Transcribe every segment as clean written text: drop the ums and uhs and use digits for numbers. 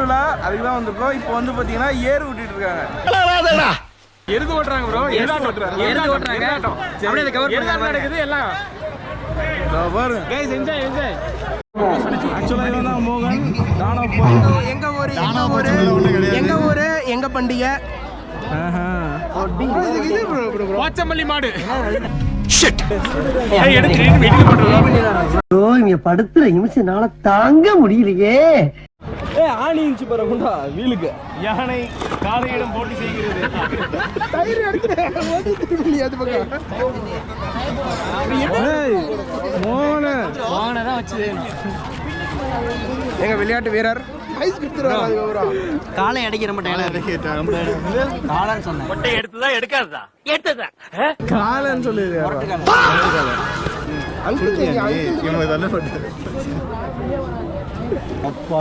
திருவிழா அதுக்கு தான் வந்திருக்கோம். இப்போ வந்து பார்த்தீங்கன்னா ஏறு விட்டுட்டு இருக்காங்க. எருது ஓட்டுறாங்க ப்ரோ. எருது ஓட்டுறாங்க. அப்படியே அந்த கவர் பண்ணி நடக்குது எல்லாம். பாருங்க गाइस என்ஜாய் என்ஜாய். ஆக்சுவலா இவன் தான் மோகன். எங்க ஊரு எங்க பண்டிகை. வாச்சமல்லி மாடு. இங்க படுத்துற நிமிஷம்னால தாங்க முடியலையே. ஆணி இன்ச்சு பரகுண்டா வீலுக்கு யானை காளையிடம் போட்டி செய்கிறது. மோகனை தான் வச்சு எங்க விளையாட்டு வீரர் காலை அடிக்க ரொம்ப காலன்னு சொன்னேன். மொட்டை எடுத்துதான் எடுக்காததா எடுத்ததா காலன்னு சொல்லுது. அப்பா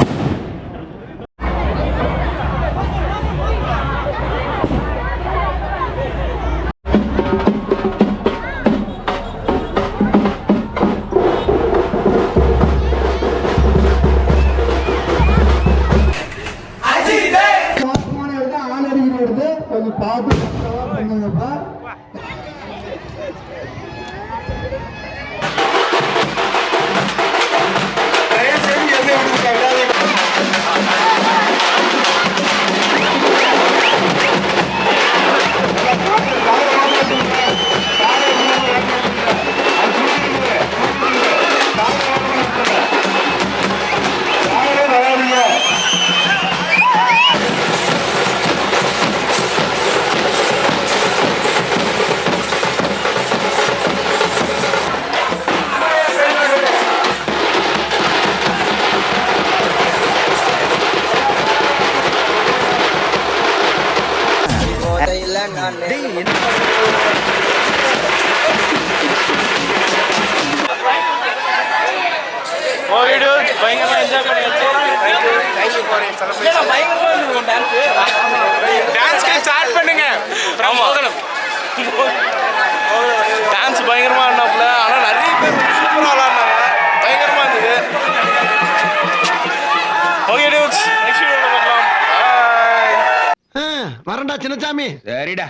ஸ்டார்ட் பண்ணுங்க. டான்ஸ் பயங்கரமா ஆடினாப்ல. ஆனா நிறைய பேர் சூப்பரா விளாடுனாங்க. பயங்கரமா இருந்தது. ஓகே டூட்ஸ் நெக்ஸ்ட் வீடியோல பார்க்கலாம். வரண்டா சின்னசாமி. சரிடா.